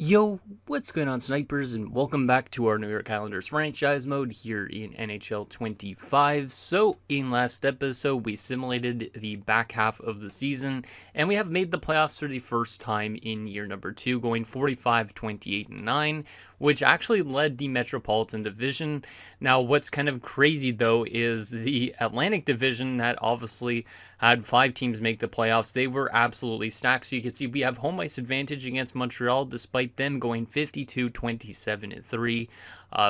Yo, what's going on, snipers, and welcome back to our New York Islanders franchise mode here in NHL 25. So, in last episode, we simulated the back half of the season, and we have made the playoffs for the first time in year number 2, going 45, 28, and 9, which actually led the Metropolitan Division. Now, what's kind of crazy, though, is the Atlantic Division that obviously had 5 teams make the playoffs. They were absolutely stacked, so you can see we have home ice advantage against Montreal, despite them going 52, 27, and 3.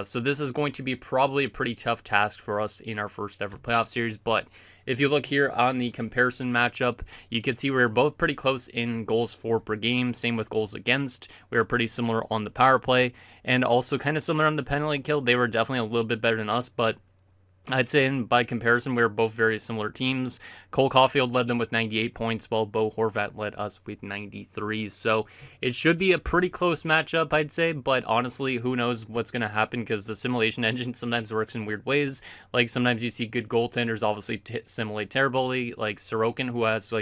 So this is going to be probably a pretty tough task for us in our first ever playoff series, but if you look here on the comparison matchup, you can see we're both pretty close in goals for per game. Same with goals against. We were pretty similar on the power play and also kind of similar on the penalty kill. They were definitely a little bit better than us, but I'd say by comparison, we were both very similar teams. Cole Caufield led them with 98 points, while Bo Horvat led us with 93. So it should be a pretty close matchup, I'd say. But honestly, who knows what's going to happen, because the simulation engine sometimes works in weird ways. Like sometimes you see good goaltenders obviously simulate terribly, like Sorokin, who has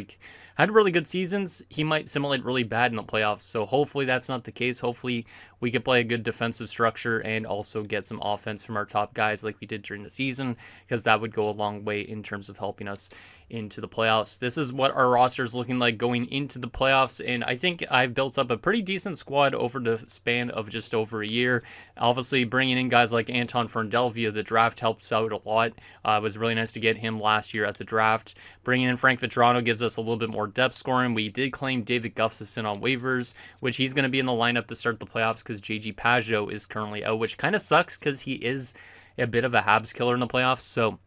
had really good seasons. He might simulate really bad in the playoffs. So hopefully that's not the case. Hopefully we could play a good defensive structure and also get some offense from our top guys like we did during the season, because that would go a long way in terms of helping us into the playoffs. This is what our roster is looking like going into the playoffs, and I think I've built up a pretty decent squad over the span of just over a year. Obviously, bringing in guys like Anton Ferndell via the draft helps out a lot. It was really nice to get him last year at the draft. Bringing in Frank Vetrano gives us a little bit more depth scoring. We did claim David Gustafsson on waivers, which he's going to be in the lineup to start the playoffs because JG Pageau is currently out, which kind of sucks because he is a bit of a Habs killer in the playoffs. So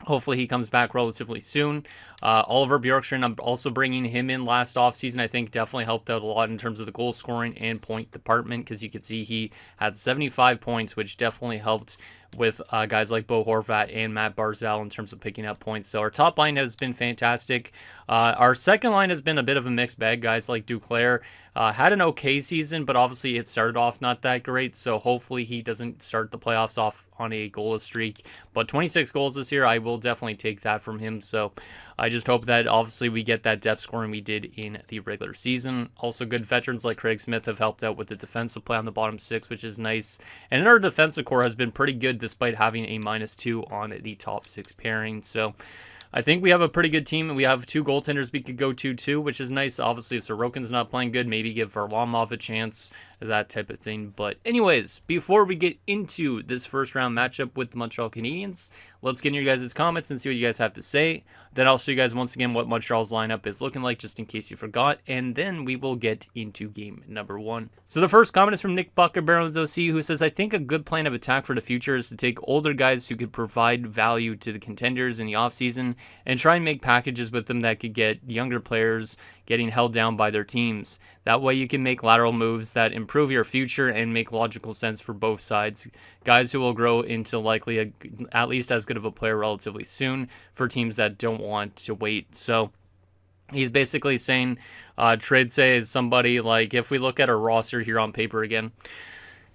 hopefully he comes back relatively soon. Oliver Bjorkstrand, I'm also bringing him in last offseason. I think definitely helped out a lot in terms of the goal scoring and point department, because you could see he had 75 points, which definitely helped with guys like Bo Horvat and Matt Barzal in terms of picking up points. So our top line has been fantastic. Our second line has been a bit of a mixed bag. Guys like Duclair had an okay season, but obviously it started off not that great. So hopefully he doesn't start the playoffs off on a goalless streak. But 26 goals this year, I will definitely take that from him. So I just hope that obviously we get that depth scoring we did in the regular season. Also, good veterans like Craig Smith have helped out with the defensive play on the bottom 6, which is nice. And our defensive core has been pretty good despite having a -2 on the top 6 pairing. So I think we have a pretty good team, and we have 2 goaltenders we could go to too, which is nice. Obviously, if Sorokin's not playing good, maybe give Varlamov a chance, that type of thing. But anyways, before we get into this first round matchup with the Montreal Canadiens, let's get in your guys' comments and see what you guys have to say. Then I'll show you guys once again what Montreal's lineup is looking like, just in case you forgot, and then we will get into game number 1. So the first comment is from Nick Bucker Barons OC, who says, I think a good plan of attack for the future is to take older guys who could provide value to the contenders in the offseason and try and make packages with them that could get younger players getting held down by their teams. That way you can make lateral moves that improve your future and make logical sense for both sides. Guys who will grow into likely at least as good of a player relatively soon for teams that don't want to wait. So he's basically saying trade say is somebody like, if we look at our roster here on paper again,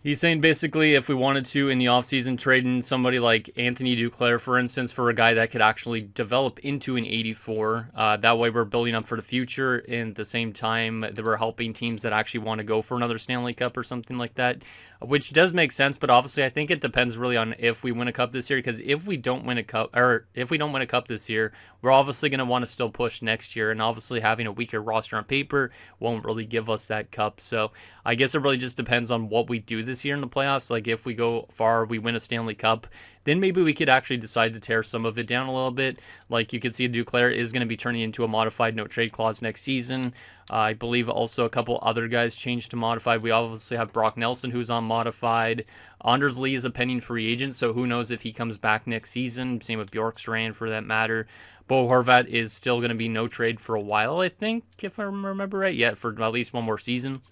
he's saying basically if we wanted to in the offseason trade in somebody like Anthony Duclair, for instance, for a guy that could actually develop into an 84. That way we're building up for the future, and at the same time that we're helping teams that actually want to go for another Stanley Cup or something like that, which does make sense. But obviously I think it depends really on if we win a cup this year, because if we don't win a cup, or if we don't win a cup this year, we're obviously going to want to still push next year, and obviously having a weaker roster on paper won't really give us that cup. So I guess it really just depends on what we do this year in the playoffs. Like if we go far, we win a Stanley Cup, then maybe we could actually decide to tear some of it down a little bit. Like you can see Duclair is going to be turning into a modified no trade clause next season. I believe also a couple other guys changed to modified. We obviously have Brock Nelson, who's on modified. Anders Lee is a pending free agent, so who knows if he comes back next season. Same with Bjorkstrand for that matter. Bo Horvat is still going to be no trade for a while, I think, if I remember right. Yeah, for at least one more season.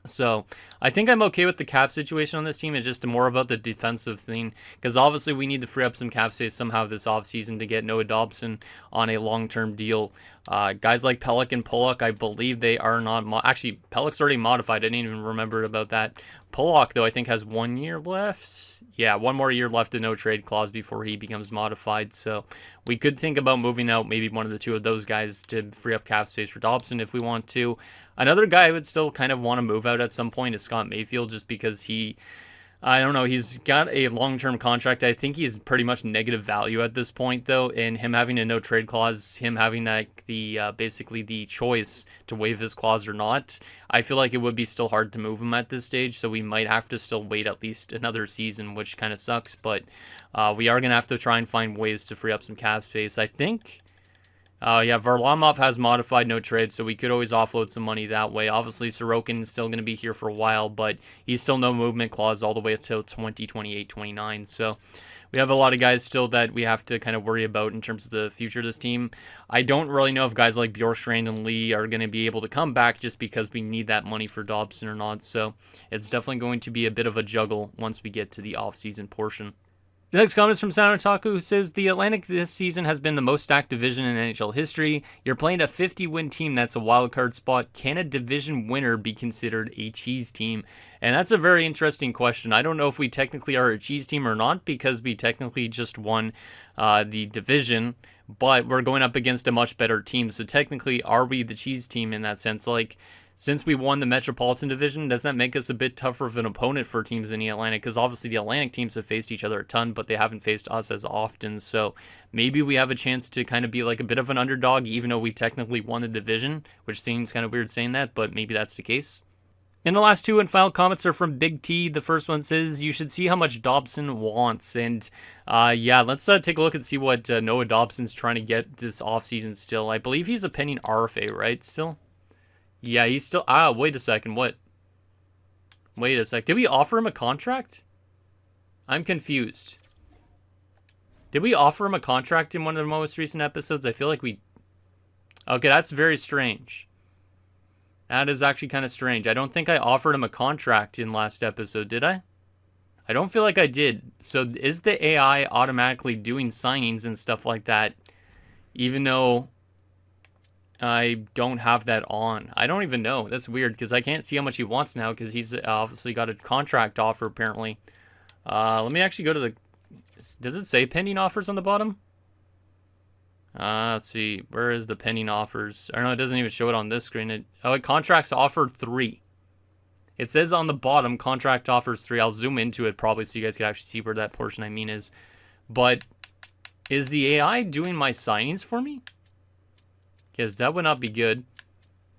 So I think I'm okay with the cap situation on this team. It's just more about the defensive thing, because obviously we need to free up some cap space somehow this offseason to get Noah Dobson on a long-term deal. Guys like Pelech and Pollock, I believe they are not... Actually, Pelech's already modified. I didn't even remember about that. Pollock, though, I think has 1 year left. Yeah, 1 more year left, a no trade clause before he becomes modified. So we could think about moving out maybe one of the two of those guys to free up cap space for Dobson if we want to. Another guy I would still kind of want to move out at some point is Scott Mayfield, just because I don't know, he's got a long-term contract. I think he's pretty much negative value at this point, though, and him having a no-trade clause, him having basically the choice to waive his clause or not, I feel like it would be still hard to move him at this stage, so we might have to still wait at least another season, which kind of sucks, but we are going to have to try and find ways to free up some cap space. I think... yeah, Varlamov has modified no trade, so we could always offload some money that way. Obviously, Sorokin is still going to be here for a while, but he's still no movement clause all the way until 2028-29. So we have a lot of guys still that we have to kind of worry about in terms of the future of this team. I don't really know if guys like Bjorkstrand and Lee are going to be able to come back just because we need that money for Dobson or not. So it's definitely going to be a bit of a juggle once we get to the offseason portion. The next comment is from Sound Otaku, who says, the Atlantic this season has been the most stacked division in NHL history. You're playing a 50-win team that's a wild card spot. Can a division winner be considered a cheese team? And that's a very interesting question. I don't know if we technically are a cheese team or not, because we technically just won the division, but we're going up against a much better team. So technically, are we the cheese team in that sense? Like, since we won the Metropolitan Division, doesn't that make us a bit tougher of an opponent for teams in the Atlantic? Because obviously the Atlantic teams have faced each other a ton, but they haven't faced us as often. So maybe we have a chance to kind of be like a bit of an underdog, even though we technically won the division, which seems kind of weird saying that, but maybe that's the case. And the last two and final comments are from Big T. The first one says, you should see how much Dobson wants. And yeah, let's take a look and see what Noah Dobson's trying to get this offseason still. I believe he's a pending RFA, right, still? Yeah, he's still... wait a second. What? Wait a sec. Did we offer him a contract? I'm confused. Did we offer him a contract in one of the most recent episodes? I feel like we... Okay, that's very strange. That is actually kind of strange. I don't think I offered him a contract in last episode, did I? I don't feel like I did. So is the AI automatically doing signings and stuff like that, even though... I don't have that on. I don't even know. That's weird because I can't see how much he wants now because he's obviously got a contract offer apparently. Let me actually go to the... Does it say pending offers on the bottom? Let's see. Where is the pending offers? I don't know. It doesn't even show it on this screen. It contracts offered 3. It says on the bottom, contract offers 3. I'll zoom into it probably so you guys can actually see where that portion I mean is. But is the AI doing my signings for me? Because that would not be good.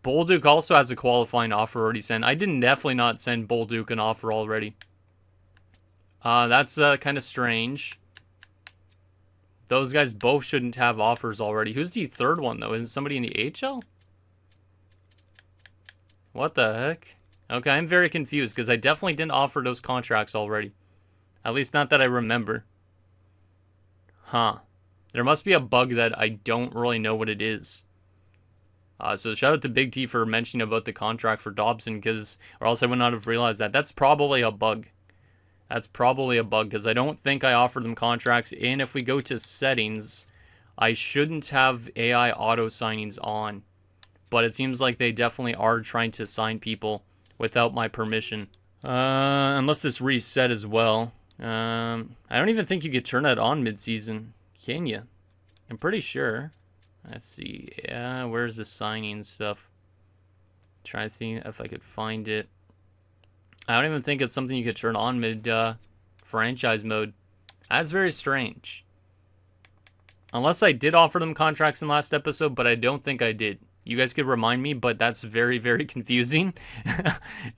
Bolduc also has a qualifying offer already sent. I didn't definitely not send Bolduc an offer already. That's kind of strange. Those guys both shouldn't have offers already. Who's the third one, though? Isn't somebody in the AHL? What the heck? Okay, I'm very confused, because I definitely didn't offer those contracts already. At least not that I remember. Huh. There must be a bug that I don't really know what it is. So shout out to Big T for mentioning about the contract for Dobson, or else I would not have realized that. That's probably a bug. That's probably a bug, because I don't think I offered them contracts. And if we go to settings, I shouldn't have AI auto signings on. But it seems like they definitely are trying to sign people without my permission. Unless this reset as well. I don't even think you could turn that on mid-season. Can you? I'm pretty sure. Let's see. Yeah, where's the signing stuff? Try to think if I could find it. I don't even think it's something you could turn on mid franchise mode. That's very strange. Unless I did offer them contracts in last episode, but I don't think I did. You guys could remind me, but that's very, very confusing.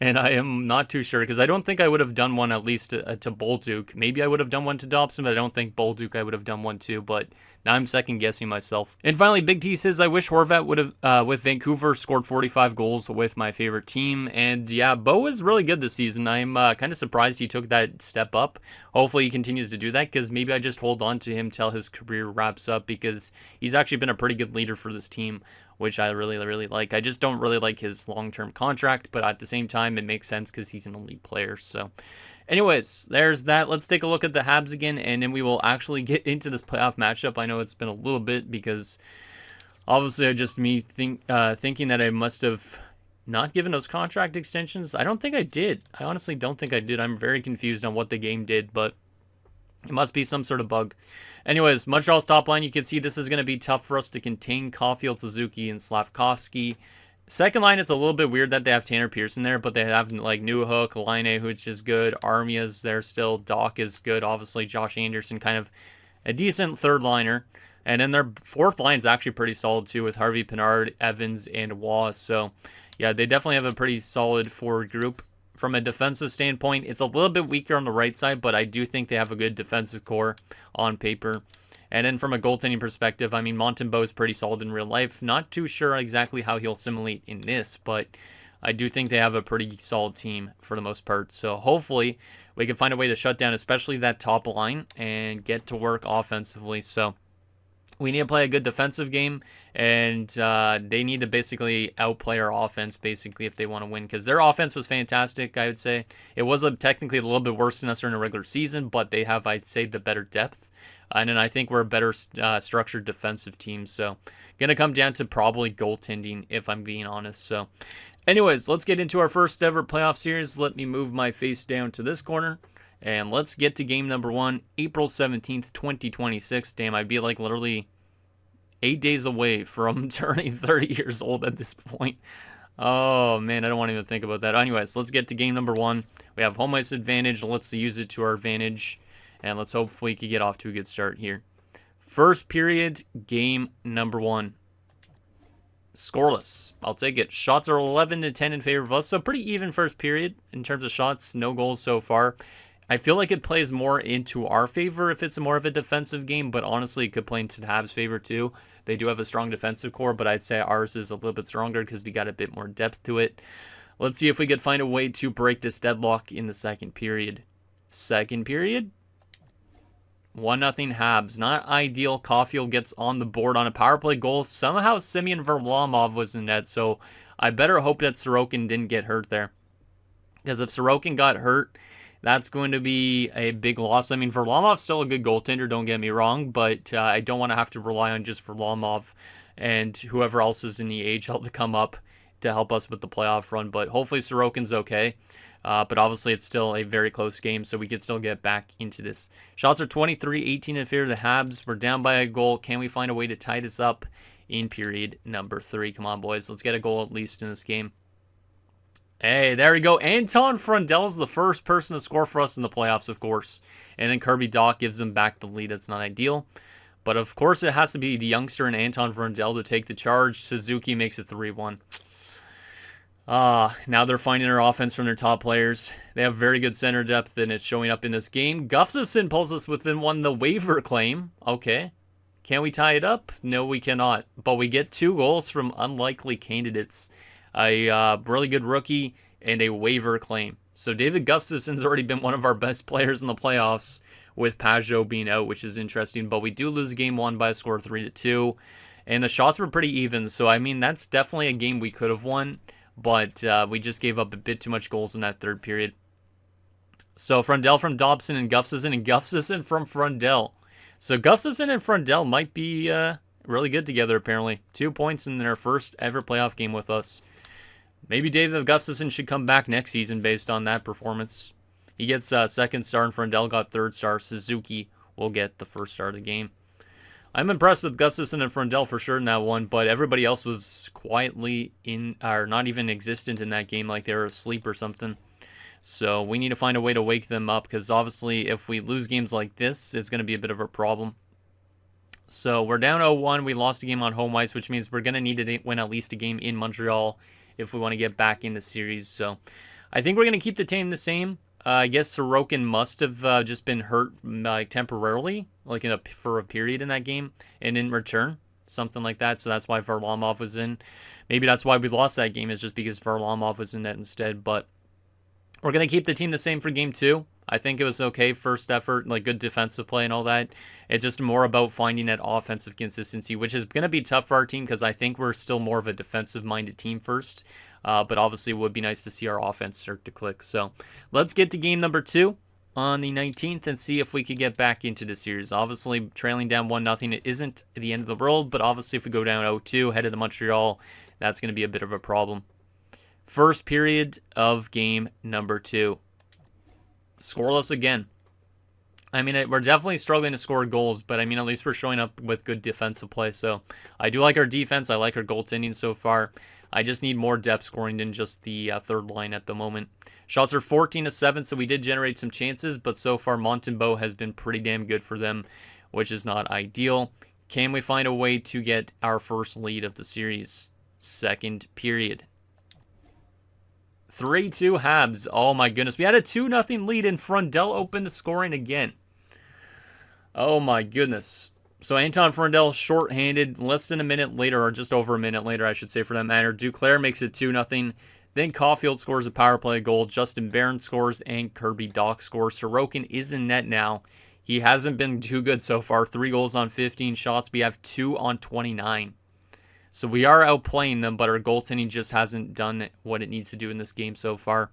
And I am not too sure, because I don't think I would have done one at least to Bolduc. Maybe I would have done one to Dobson, but I don't think Bolduc I would have done one to. But now I'm second guessing myself. And finally, Big T says, I wish Horvat would have, with Vancouver, scored 45 goals with my favorite team. And yeah, Bo is really good this season. I'm kind of surprised he took that step up. Hopefully he continues to do that, because maybe I just hold on to him till his career wraps up, because he's actually been a pretty good leader for this team, which I really, really like. I just don't really like his long-term contract, but at the same time, it makes sense because he's an elite player. So anyways, there's that. Let's take a look at the Habs again, and then we will actually get into this playoff matchup. I know it's been a little bit because obviously just me thinking that I must have not giving us contract extensions? I don't think I did. I honestly don't think I did. I'm very confused on what the game did, but it must be some sort of bug. Anyways, Montreal's top line, you can see this is going to be tough for us to contain Caufield, Suzuki, and Slavkovsky. Second line, it's a little bit weird that they have Tanner Pearson there, but they have like Newhook, Laine, which is good. Armia's there still. Doc is good. Obviously, Josh Anderson, kind of a decent third liner. And then their fourth line is actually pretty solid too with Harvey Pinard, Evans, and Waugh. So, yeah, they definitely have a pretty solid forward group. From a defensive standpoint, it's a little bit weaker on the right side, but I do think they have a good defensive core on paper. And then from a goaltending perspective, I mean, Montembeault is pretty solid in real life. Not too sure exactly how he'll assimilate in this, but I do think they have a pretty solid team for the most part. So hopefully we can find a way to shut down, especially that top line, and get to work offensively. So we need to play a good defensive game, and they need to basically outplay our offense, basically, if they want to win, because their offense was fantastic, I would say. It was technically a little bit worse than us during the regular season, but they have, I'd say, the better depth. And then I think we're a better structured defensive team, so going to come down to probably goaltending, if I'm being honest. So anyways, let's get into our first ever playoff series. Let me move my face down to this corner. And let's get to game number 1, April 17th, 2026. Damn, I'd be like literally 8 days away from turning 30 years old at this point. Oh, man, I don't want to even think about that. Anyways, let's get to game number 1. We have home ice advantage. Let's use it to our advantage. And let's hope we can get off to a good start here. First period, game number 1. Scoreless. I'll take it. Shots are 11-10 in favor of us. So pretty even first period in terms of shots. No goals so far. I feel like it plays more into our favor if it's more of a defensive game, but honestly, it could play into the Habs' favor too. They do have a strong defensive core, but I'd say ours is a little bit stronger because we got a bit more depth to it. Let's see if we could find a way to break this deadlock in the second period. Second period? 1-0 Habs. Not ideal. Caufield gets on the board on a power play goal. Somehow Semyon Varlamov was in net, so I better hope that Sorokin didn't get hurt there. Because if Sorokin got hurt, that's going to be a big loss. I mean, Varlamov's still a good goaltender, don't get me wrong, but I don't want to have to rely on just Varlamov and whoever else is in the AHL to come up to help us with the playoff run. But hopefully Sorokin's okay. But obviously it's still a very close game, so we could still get back into this. Shots are 23-18 in favor of the Habs. We're down by a goal. Can we find a way to tie this up in period number 3? Come on, boys. Let's get a goal at least in this game. Hey, there we go. Anton Frundell's the first person to score for us in the playoffs, of course. And then Kirby Dach gives them back the lead. That's not ideal. But of course it has to be the youngster and Anton Frundell to take the charge. Suzuki makes it 3-1. Now they're finding their offense from their top players. They have very good center depth, and it's showing up in this game. Gustafsson pulls us within one, the waiver claim. Okay. Can we tie it up? No, we cannot. But we get 2 goals from unlikely candidates. A really good rookie and a waiver claim. So David Gustafsson's already been one of our best players in the playoffs with Pajot being out, which is interesting. But we do lose game 1 by a score of 3-2. And the shots were pretty even. So, I mean, that's definitely a game we could have won. But we just gave up a bit too much goals in that third period. So Frundell from Dobson and Gustafsson from Frundell. So Gustafsson and Frundell might be really good together, apparently. 2 points in their first ever playoff game with us. Maybe David Gustafsson should come back next season based on that performance. He gets second star and Frundell got third star. Suzuki will get the first star of the game. I'm impressed with Gustafsson and Frundell for sure in that one, but everybody else was quietly or not even existent in that game, like they were asleep or something. So we need to find a way to wake them up, because obviously if we lose games like this, it's going to be a bit of a problem. So we're down 0-1. We lost a game on home ice, which means we're going to need to win at least a game in Montreal if we want to get back in the series. So I think we're going to keep the team the same. I guess Sorokin must have just been hurt temporarily, like for a period in that game, and in return, something like that. So that's why Varlamov was in. Maybe that's why we lost that game, is just because Varlamov was in that instead. But we're going to keep the team the same for game 2. I think it was okay first effort, like good defensive play and all that. It's just more about finding that offensive consistency, which is going to be tough for our team because I think we're still more of a defensive-minded team first. But obviously it would be nice to see our offense start to click. So let's get to game number 2 on the 19th and see if we could get back into the series. Obviously, trailing down 1-0, it isn't the end of the world, but obviously if we go down 0-2, headed to Montreal, that's going to be a bit of a problem. First period of game number 2. Scoreless again. I mean, we're definitely struggling to score goals, but I mean, at least we're showing up with good defensive play. So I do like our defense. I like our goaltending so far. I just need more depth scoring than just the third line at the moment. Shots are 14-7, so we did generate some chances, but so far Montembeault has been pretty damn good for them, which is not ideal. Can we find a way to get our first lead of the series? Second period. 3-2 Habs. Oh my goodness. We had a 2-0 lead and Frundell opened the scoring again. Oh my goodness. So Anton Frundell shorthanded less than a minute later, or just over a minute later, I should say for that matter. Duclair makes it 2-0. Then Caufield scores a power play goal. Justin Barron scores and Kirby Dach scores. Sorokin is in net now. He hasn't been too good so far. 3 goals on 15 shots. We have 2 on 29. So we are outplaying them, but our goaltending just hasn't done what it needs to do in this game so far.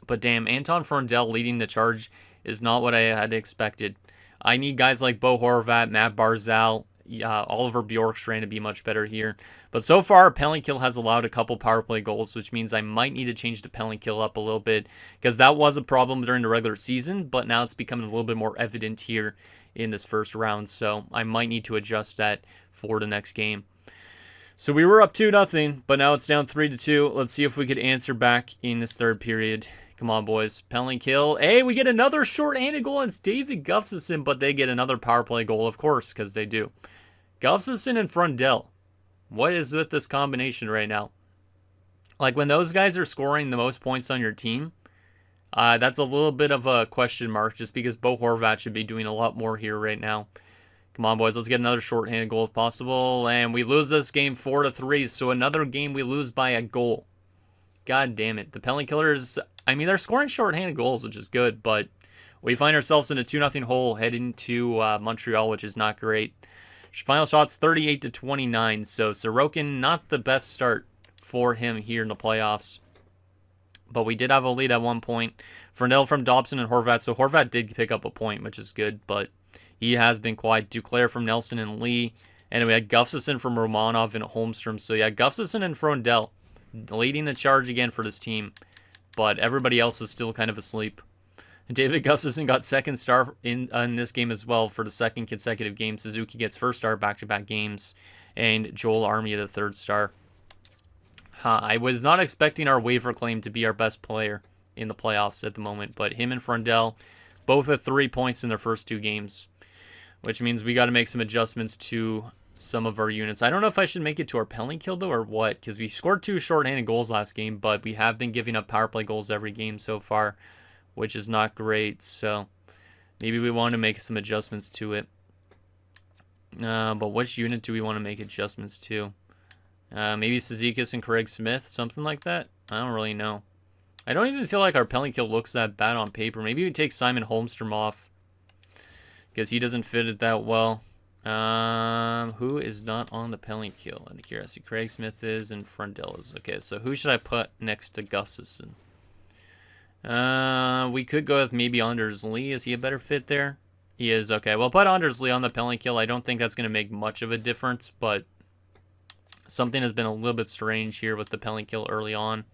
But damn, Anton Frundell leading the charge is not what I had expected. I need guys like Bo Horvat, Matt Barzal, Oliver Bjorkstrand to be much better here. But so far, penalty kill has allowed a couple power play goals, which means I might need to change the penalty kill up a little bit, because that was a problem during the regular season, but now it's becoming a little bit more evident here in this first round. So I might need to adjust that for the next game. So we were up 2-0, but now it's down 3-2. Let's see if we could answer back in this third period. Come on, boys. Penalty kill. Hey, we get another short-handed goal. It's David Gustafsson, but they get another power play goal, of course, because they do. Gustafsson and Frundell. What is with this combination right now? Like, when those guys are scoring the most points on your team, that's a little bit of a question mark, just because Bo Horvat should be doing a lot more here right now. Come on, boys. Let's get another shorthanded goal if possible. And we lose this game 4-3, so another game we lose by a goal. God damn it. The penalty killers, I mean, they're scoring shorthanded goals, which is good, but we find ourselves in a 2-0 hole heading to Montreal, which is not great. Final shots 38-29, so Sorokin, not the best start for him here in the playoffs. But we did have a lead at one point. Frundell from Dobson and Horvat, so Horvat did pick up a point, which is good, but he has been quiet. Duclair from Nelson and Lee. And we had Gustafsson from Romanov and Holmstrom. So yeah, Gustafsson and Frundell leading the charge again for this team. But everybody else is still kind of asleep. David Gustafsson got second star in this game as well for the second consecutive game. Suzuki gets first star back-to-back games. And Joel Armia the third star. I was not expecting our waiver claim to be our best player in the playoffs at the moment. But him and Frundell both at 3 points in their first 2 games. Which means we got to make some adjustments to some of our units. I don't know if I should make it to our penalty kill, though, or what. Because we scored 2 shorthanded goals last game, but we have been giving up power play goals every game so far, which is not great. So maybe we want to make some adjustments to it. But which unit do we want to make adjustments to? Maybe Cizikas and Craig Smith, something like that? I don't really know. I don't even feel like our penalty kill looks that bad on paper. Maybe we take Simon Holmstrom off, because he doesn't fit it that well. Who is not on the penalty kill? Out of curiosity, Craig Smith is and Frundell is. Okay, so who should I put next to Gustafsson? We could go with maybe Anders Lee. Is he a better fit there? He is. Okay, well, put Anders Lee on the penalty kill. I don't think that's going to make much of a difference, but something has been a little bit strange here with the penalty kill early on.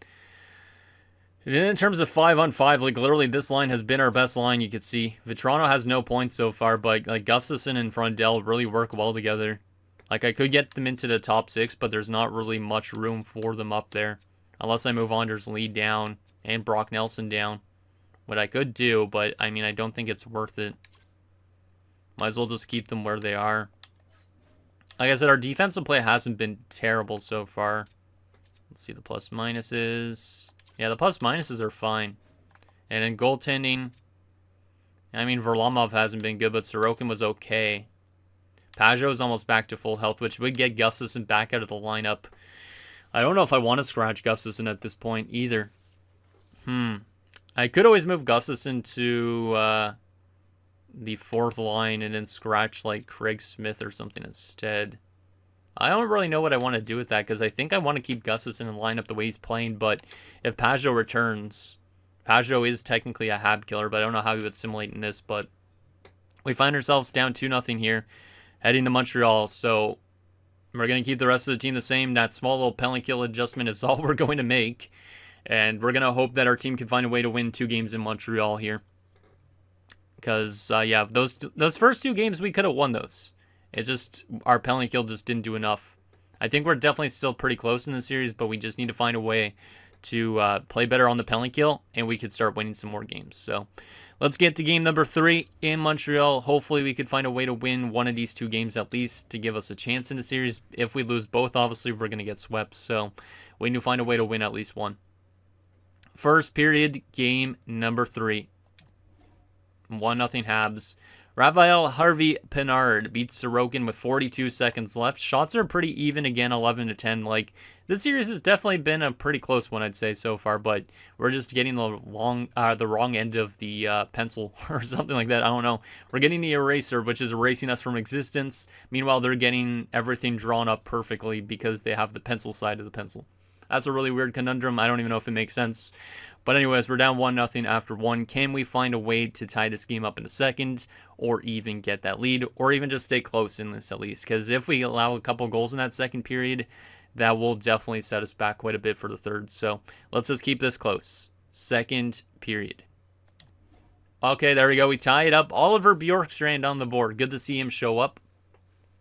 And in terms of 5-on-5, like literally this line has been our best line, you can see. Vitrano has no points so far, but like Gustafsson and Frundell really work well together. Like I could get them into the top 6, but there's not really much room for them up there. Unless I move Anders Lee down and Brock Nelson down. What I could do, but I mean, I don't think it's worth it. Might as well just keep them where they are. Like I said, our defensive play hasn't been terrible so far. Let's see the plus minuses. Yeah, the plus minuses are fine. And in goaltending, I mean, Varlamov hasn't been good, but Sorokin was okay. Pajot is almost back to full health, which would get Gustafsson back out of the lineup. I don't know if I want to scratch Gustafsson at this point either. I could always move Gustafsson to the 4th line and then scratch like Craig Smith or something instead. I don't really know what I want to do with that, because I think I want to keep Gustafsson in the lineup the way he's playing, but if Pajot returns, Pajot is technically a Hab killer, but I don't know how he would assimilate in this, but we find ourselves down 2-0 here, heading to Montreal, so We're going to keep the rest of the team the same. That small little penalty kill adjustment is all we're going to make. And we're going to hope that our team can find a way to win 2 games in Montreal here. Because, yeah, those first 2 games, we could have won those. It just, our penalty kill just didn't do enough. I think we're definitely still pretty close in the series, but we just need to find a way to play better on the penalty kill, and we could start winning some more games. So, let's get to game number 3 in Montreal. Hopefully, we could find a way to win one of these 2 games at least to give us a chance in the series. If we lose both, obviously, we're going to get swept. So, we need to find a way to win at least one. First period, game number 3. 1-0 Habs. Raphael Harvey-Pinard beats Sorokin with 42 seconds left. Shots are pretty even again, 11-10. Like, this series has definitely been a pretty close one, I'd say, so far. But we're just getting the wrong end of the pencil or something like that. I don't know. We're getting the eraser, which is erasing us from existence. Meanwhile, they're getting everything drawn up perfectly because they have the pencil side of the pencil. That's a really weird conundrum. I don't even know if it makes sense. But anyways, we're down 1-0 after 1. Can we find a way to tie this game up in the second, or even get that lead, or even just stay close in this at least? Because if we allow a couple goals in that second period, that will definitely set us back quite a bit for the third. So let's just keep this close. Second period. Okay, there we go. We tie it up. Oliver Bjorkstrand on the board. Good to see him show up.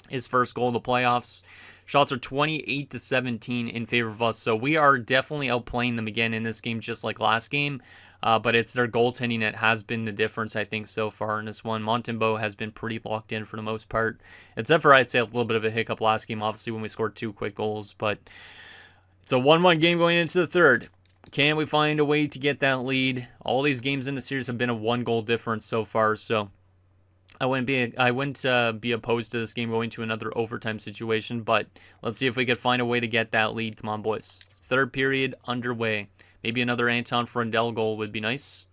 His first goal in the playoffs. Shots are 28-17 in favor of us, so we are definitely outplaying them again in this game, just like last game. But it's their goaltending that has been the difference, I think, so far in this one. Montembeault has been pretty locked in for the most part, except for, I'd say, a little bit of a hiccup last game, obviously, when we scored 2 quick goals. But it's a 1-1 game going into the third. Can we find a way to get that lead? All these games in the series have been a 1-goal difference so far, so I wouldn't be opposed to this game going to another overtime situation, but let's see if we could find a way to get that lead. Come on, boys. Third period underway. Maybe another Anton Frundell goal would be nice,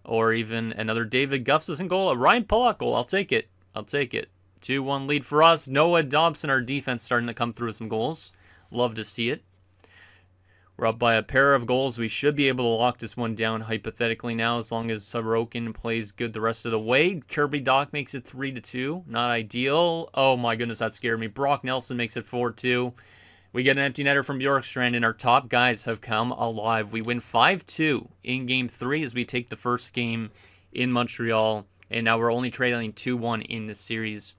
or even another David Gustafsson goal, a Ryan Pulock goal. I'll take it. 2-1 lead for us. Noah Dobson, our defense, starting to come through with some goals. Love to see it. We're up by a pair of goals. We should be able to lock this one down hypothetically now, as long as Sorokin plays good the rest of the way. Kirby Dach makes it 3-2. Not ideal. Oh my goodness, that scared me. Brock Nelson makes it 4-2. We get an empty netter from Bjorkstrand, and our top guys have come alive. We win 5-2 in Game 3 as we take the first game in Montreal, and now we're only trailing 2-1 in this series.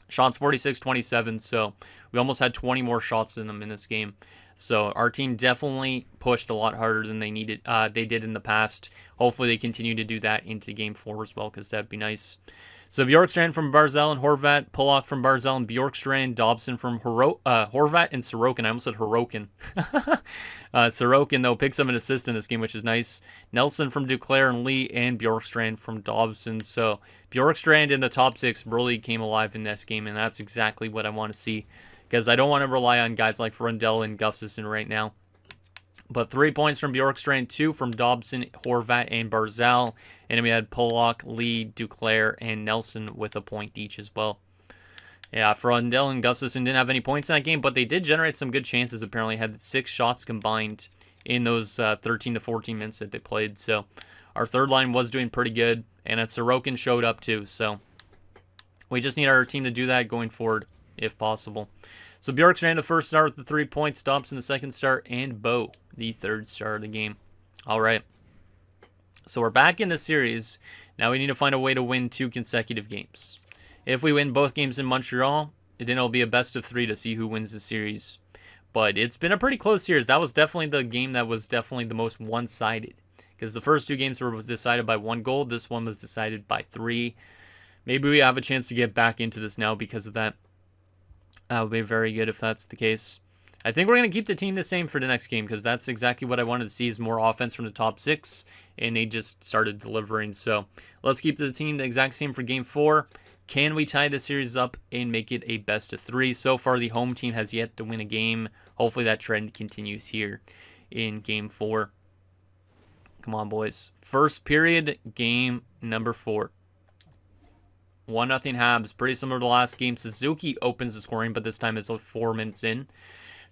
Shots 46-27, so we almost had 20 more shots than them in this game. So our team definitely pushed a lot harder than they did in the past. Hopefully they continue to do that into Game 4 as well, because that'd be nice. So Bjorkstrand from Barzal and Horvat, Pulock from Barzal and Bjorkstrand, Dobson from Horvat and Sorokin. I almost said Horokin. Sorokin, though, picks up an assist in this game, which is nice. Nelson from Duclair and Lee, and Bjorkstrand from Dobson. So Bjorkstrand in the top 6 really came alive in this game, and that's exactly what I want to see, because I don't want to rely on guys like Frundell and Gustafsson right now. But 3 points from Bjorkstrand, 2 from Dobson, Horvat, and Barzal. And then we had Pulock, Lee, Duclair, and Nelson with a point each as well. Yeah, Frundell and Gustafsson didn't have any points in that game, but they did generate some good chances, apparently. Had 6 shots combined in those 13 to 14 minutes that they played. So our third line was doing pretty good, and Sorokin showed up too. So we just need our team to do that going forward, if possible. So Bjorkstrand the first start with the 3 points, Dobson the second start, and Bo the third star of the game. All right. So we're back in the series. Now we need to find a way to win 2 consecutive games. If we win both games in Montreal, then it'll be a best of 3 to see who wins the series. But it's been a pretty close series. That was definitely the game that was definitely the most one-sided, because the first 2 games were decided by 1 goal. This one was decided by 3. Maybe we have a chance to get back into this now because of that. That would be very good if that's the case. I think we're going to keep the team the same for the next game, because that's exactly what I wanted to see, is more offense from the top 6, and they just started delivering. So let's keep the team the exact same for Game 4. Can we tie the series up and make it a best of 3? So far, the home team has yet to win a game. Hopefully that trend continues here in Game 4. Come on, boys. First period, game number 4. 1-0 Habs. Pretty similar to last game. Suzuki opens the scoring, but this time it's 4 minutes in.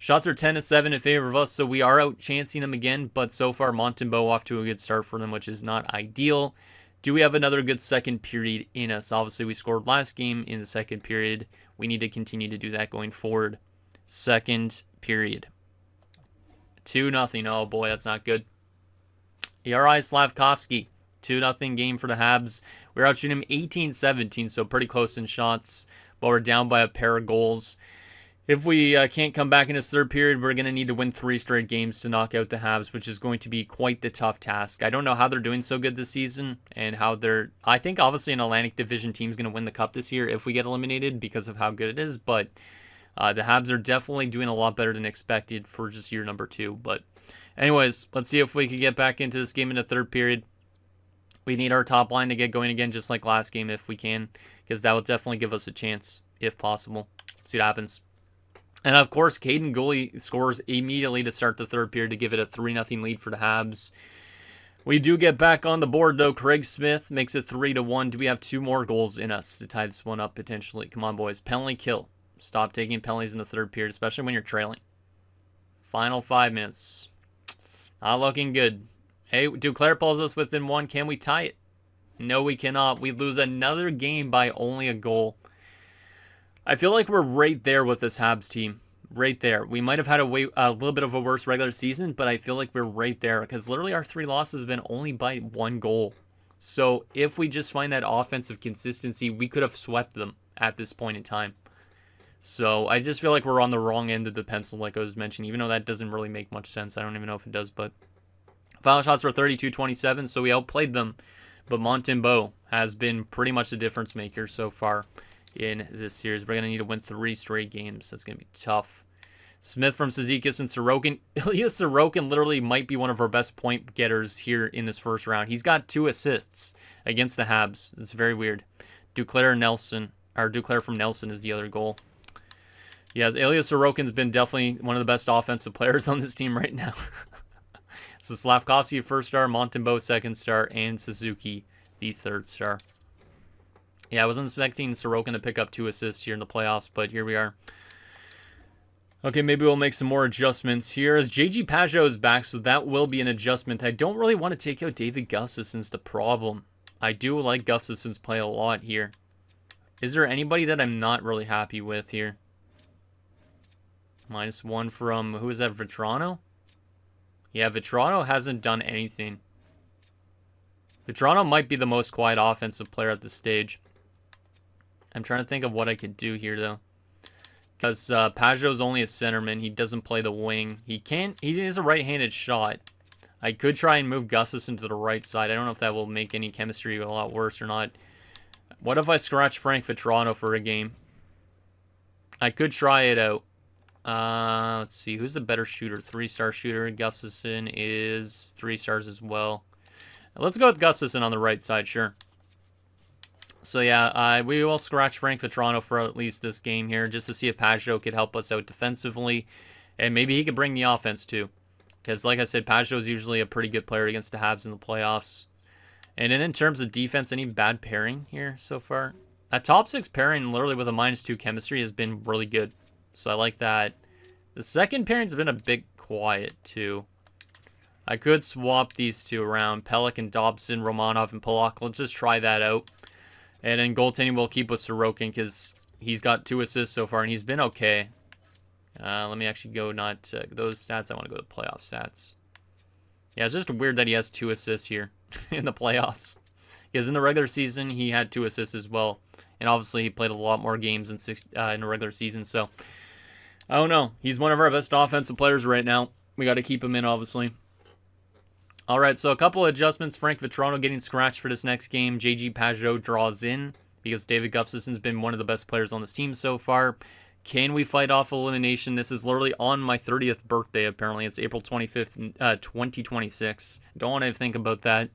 Shots are 10-7 in favor of us, so we are out chancing them again, but so far Montembeault off to a good start for them, which is not ideal. Do we have another good second period in us? Obviously, we scored last game in the second period. We need to continue to do that going forward. second period. 2-0. Oh boy, that's not good. Jari Slafkovsky, 2-0 game for the Habs. We're out shooting him 18-17, so pretty close in shots, but we're down by a pair of goals. If we can't come back in this third period, we're going to need to win 3 straight games to knock out the Habs, which is going to be quite the tough task. I don't know how they're doing so good this season and how they're... I think obviously an Atlantic Division team is going to win the Cup this year if we get eliminated because of how good it is, but the Habs are definitely doing a lot better than expected for just year number 2. But anyways, let's see if we can get back into this game in the third period. We need our top line to get going again just like last game if we can, because that will definitely give us a chance if possible. See what happens. And of course, Caden Gooley scores immediately to start the third period to give it a 3-0 lead for the Habs. We do get back on the board, though. Craig Smith makes it 3-1. Do we have 2 more goals in us to tie this one up, potentially? Come on, boys. Penalty kill. Stop taking penalties in the third period, especially when you're trailing. Final 5 minutes. Not looking good. Hey, Duclair pulls us within 1. Can we tie it? No, we cannot. We lose another game by only a goal. I feel like we're right there with this Habs team. Right there. We might have had a little bit of a worse regular season, but I feel like we're right there because literally our 3 losses have been only by 1 goal. So if we just find that offensive consistency, we could have swept them at this point in time. So I just feel like we're on the wrong end of the pencil, like I was mentioning, even though that doesn't really make much sense. I don't even know if it does, but final shots were 32-27, so we outplayed them. But Montembeault has been pretty much the difference maker so far in this series. We're going to need to win 3 straight games. That's going to be tough. Smith from Cizikas and Sorokin. Ilya Sorokin literally might be one of our best point getters here in this first round. He's got 2 assists against the Habs. It's very weird. Duclair from Nelson is the other goal. Yeah, Ilya Sorokin's been definitely one of the best offensive players on this team right now. So Slafkovsky first star, Montembeault second star, and Suzuki the third star. Yeah, I wasn't expecting Sorokin to pick up 2 assists here in the playoffs, but here we are. Okay, maybe we'll make some more adjustments here as JG Pageau is back, so that will be an adjustment. I don't really want to take out David Gustafsson's the problem. I do like Gustafsson's play a lot here. Is there anybody that I'm not really happy with here? -1 from, who is that, Vetrano? Yeah, Vetrano hasn't done anything. Vetrano might be the most quiet offensive player at this stage. I'm trying to think of what I could do here, though. Because Pageau's only a centerman. He doesn't play the wing. He has a right-handed shot. I could try and move Gustafsson to the right side. I don't know if that will make any chemistry a lot worse or not. What if I scratch Frank Vetrano for a game? I could try it out. Let's see. Who's the better shooter? 3-star shooter. Gustafsson is 3 stars as well. Let's go with Gustafsson on the right side, sure. So yeah, we will scratch Frank Vetrano for at least this game here, just to see if Pageau could help us out defensively, and maybe he could bring the offense too. Because like I said, Pageau is usually a pretty good player against the Habs in the playoffs. And then in terms of defense, any bad pairing here so far? A top 6 pairing, literally with a -2 chemistry, has been really good. So I like that. The second pairing's been a bit quiet too. I could swap these 2 around. Pelech and Dobson, Romanov and Polak. Let's just try that out. And then goaltending we'll keep with Sorokin because he's got 2 assists so far and he's been okay. Let me actually go not those stats. I want to go to playoff stats. Yeah, it's just weird that he has 2 assists here in the playoffs. Because in the regular season, he had 2 assists as well. And obviously, he played a lot more games in the regular season. So, I don't know. He's one of our best offensive players right now. We got to keep him in, obviously. All right, so a couple of adjustments. Frank Vetrano getting scratched for this next game. JG Pageau draws in because David Gustafsson's been one of the best players on this team so far. Can we fight off elimination? This is literally on my 30th birthday, apparently. It's April 25th, 2026. Don't want to think about that.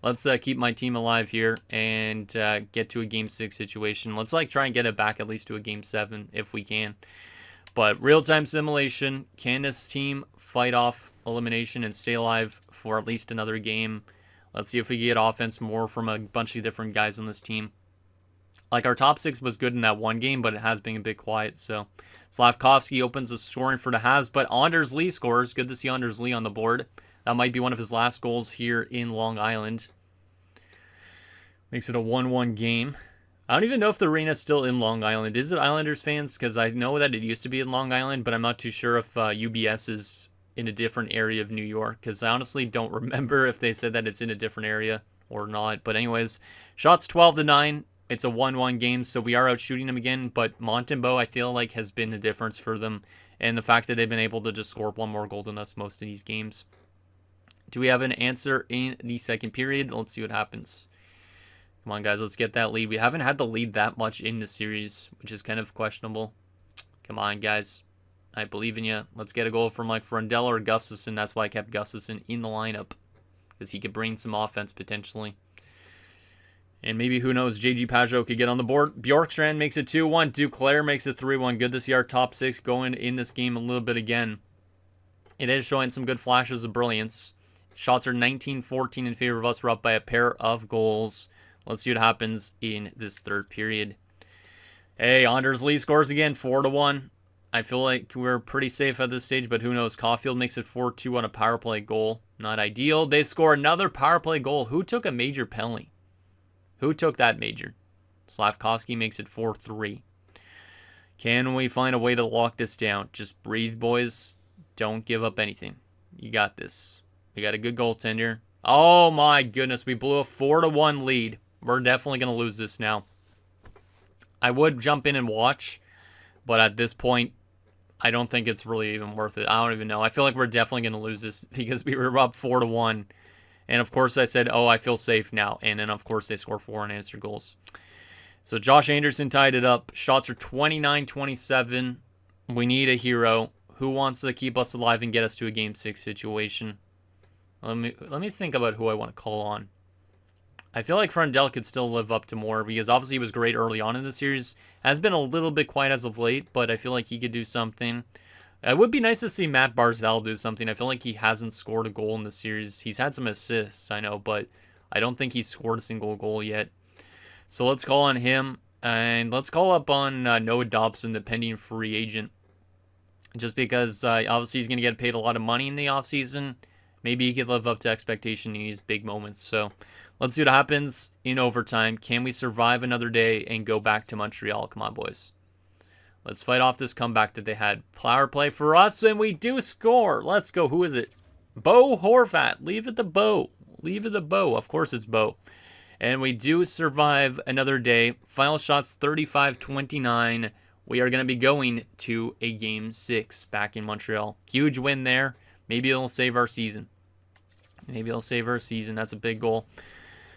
Let's keep my team alive here and get to a Game 6 situation. Let's try and get it back at least to a Game 7 if we can. But real-time simulation, can this team fight off elimination and stay alive for at least another game? Let's see if we get offense more from a bunch of different guys on this team. Our top 6 was good in that one game, but it has been a bit quiet. So Slafkovsky opens the scoring for the Habs, but Anders Lee scores. Good to see Anders Lee on the board. That might be one of his last goals here in Long Island. Makes it a 1-1 game. I don't even know if the arena is still in Long Island. Is it Islanders fans? Because I know that it used to be in Long Island, but I'm not too sure if UBS is in a different area of New York. Because I honestly don't remember if they said that it's in a different area or not. But anyways, shots 12-9. It's a 1-1 game, so we are out shooting them again. But Montembeault, I feel like, has been a difference for them. And the fact that they've been able to just score one more goal than us most of these games. Do we have an answer in the second period? Let's see what happens. Come on, guys. Let's get that lead. We haven't had the lead that much in the series, which is kind of questionable. Come on, guys. I believe in you. Let's get a goal from like Frundell or Gustafsson. That's why I kept Gustafsson in the lineup, because he could bring some offense potentially. And maybe, who knows, JG Pageau could get on the board. Bjorkstrand makes it 2-1. Duclair makes it 3-1. Good to see our top six going in this game a little bit again. It is showing some good flashes of brilliance. Shots are 19-14 in favor of us. We're up by a pair of goals. Let's see what happens in this third period. Hey, Anders Lee scores again, 4-1. I feel like we're pretty safe at this stage, but who knows? Caufield makes it 4-2 on a power play goal. Not ideal. They score another power play goal. Who took a major penalty? Who took that major? Slavkovsky makes it 4-3. Can we find a way to lock this down? Just breathe, boys. Don't give up anything. You got this. We got a good goaltender. Oh my goodness, we blew a 4-1 lead. We're definitely going to lose this now. I would jump in and watch, but at this point, I don't think it's really even worth it. I don't even know. I feel like we're definitely going to lose this because we were up 4-1. And of course I said, oh, I feel safe now. And then of course they score 4 unanswered goals. So Josh Anderson tied it up. Shots are 29-27. We need a hero. Who wants to keep us alive and get us to a Game 6 situation? Let me think about who I want to call on. I feel like Frundell could still live up to more because obviously he was great early on in the series. Has been a little bit quiet as of late, but I feel like he could do something. It would be nice to see Matt Barzal do something. I feel like he hasn't scored a goal in the series. He's had some assists, I know, but I don't think he's scored a single goal yet. So let's call on him, and let's call up on Noah Dobson, the pending free agent. Just because obviously he's going to get paid a lot of money in the offseason. Maybe he could live up to expectation in these big moments. So let's see what happens in overtime. Can we survive another day and go back to Montreal? Come on, boys. Let's fight off this comeback that they had. Power play for us, and we do score. Let's go. Who is it? Bo Horvat. Leave it to Bo. Leave it to Bo. Of course it's Bo. And we do survive another day. Final shots 35-29. We are going to be going to a Game 6 back in Montreal. Huge win there. Maybe it'll save our season. Maybe it'll save our season. That's a big goal.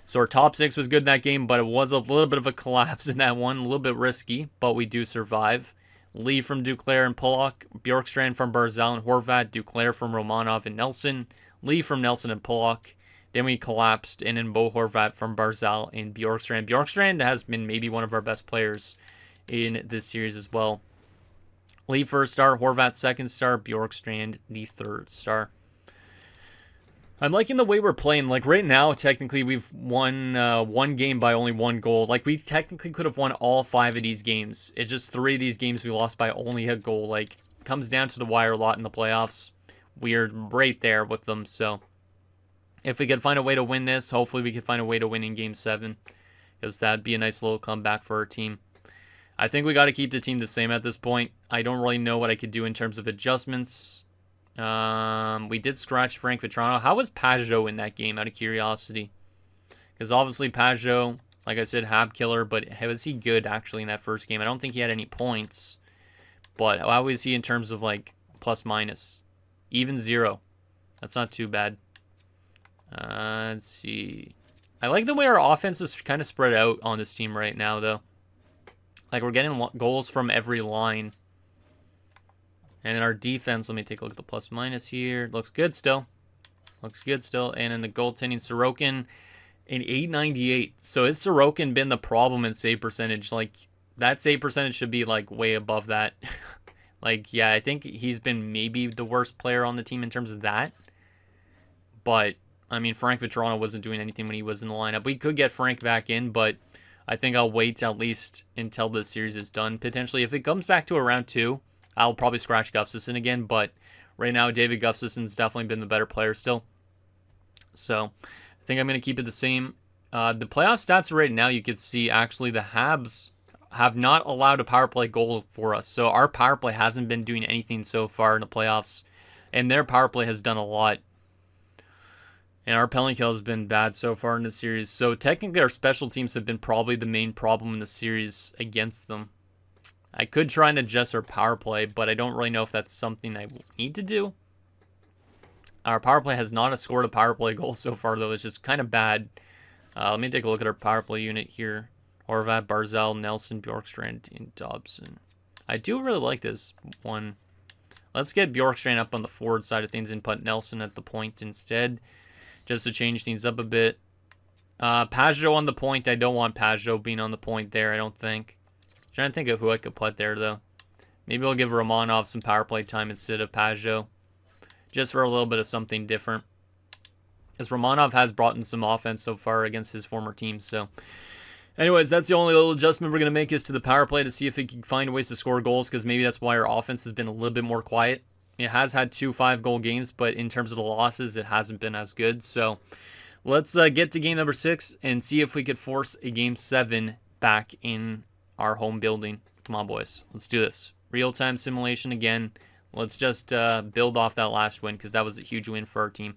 So our top 6 was good in that game, but it was a little bit of a collapse in that one. A little bit risky, but we do survive. Lee from Duclair and Pollock. Bjorkstrand from Barzal and Horvat. Duclair from Romanov and Nelson. Lee from Nelson and Pollock. Then we collapsed, and then Bo Horvat from Barzal and Bjorkstrand. Bjorkstrand has been maybe one of our best players in this series as well. Lee first star, Horvat second star, Bjorkstrand the third star. I'm liking the way we're playing. Like right now, technically we've won one game by only 1 goal. Like we technically could have won all 5 of these games. It's just 3 of these games we lost by only a goal. Like it comes down to the wire a lot in the playoffs. We're right there with them. So if we could find a way to win this, hopefully we could find a way to win in Game 7. Because that'd be a nice little comeback for our team. I think we got to keep the team the same at this point. I don't really know what I could do in terms of adjustments. We did scratch Frank Vetrano. How was Pageau in that game, out of curiosity? Because obviously Pageau, like I said, hab killer, but was he good actually in that first game? I don't think he had any points. But how was he in terms of like plus minus? Even 0. That's not too bad. Let's see. I like the way our offense is kind of spread out on this team right now, though. Like, we're getting goals from every line. And in our defense, let me take a look at the plus minus here. Looks good still. Looks good still. And in the goaltending, Sorokin in 898. So has Sorokin been the problem in save percentage? Like, that save percentage should be, like, way above that. Like, yeah, I think he's been maybe the worst player on the team in terms of that. But, I mean, Frank Vetrano wasn't doing anything when he was in the lineup. We could get Frank back in, but I think I'll wait at least until this series is done, potentially. If it comes back to a round 2, I'll probably scratch Gustafsson again, but right now David Gustafsson's definitely been the better player still. So I think I'm going to keep it the same. The playoff stats right now, you can see actually the Habs have not allowed a power play goal for us. So our power play hasn't been doing anything so far in the playoffs. And their power play has done a lot. And our penalty kill has been bad so far in the series. So technically our special teams have been probably the main problem in the series against them. I could try and adjust our power play, but I don't really know if that's something I need to do. Our power play has not scored a power play goal so far, though. It's just kind of bad. Let me take a look at our power play unit here. Horvat, Barzal, Nelson, Bjorkstrand, and Dobson. I do really like this one. Let's get Bjorkstrand up on the forward side of things and put Nelson at the point instead, just to change things up a bit. Pajot on the point. I don't want Pajot being on the point there, I don't think. Trying to think of who I could put there, though. Maybe I'll give Romanov some power play time instead of Pajot, just for a little bit of something different. Because Romanov has brought in some offense so far against his former team. So, anyways, that's the only little adjustment we're going to make is to the power play to see if we can find ways to score goals, because maybe that's why our offense has been a little bit more quiet. It has had 2 5-goal games, but in terms of the losses, it hasn't been as good. So, let's get to game number 6 and see if we could force a game 7 back in our home building. Come on, boys. Let's do this. Real-time simulation again. Let's just build off that last win, because that was a huge win for our team.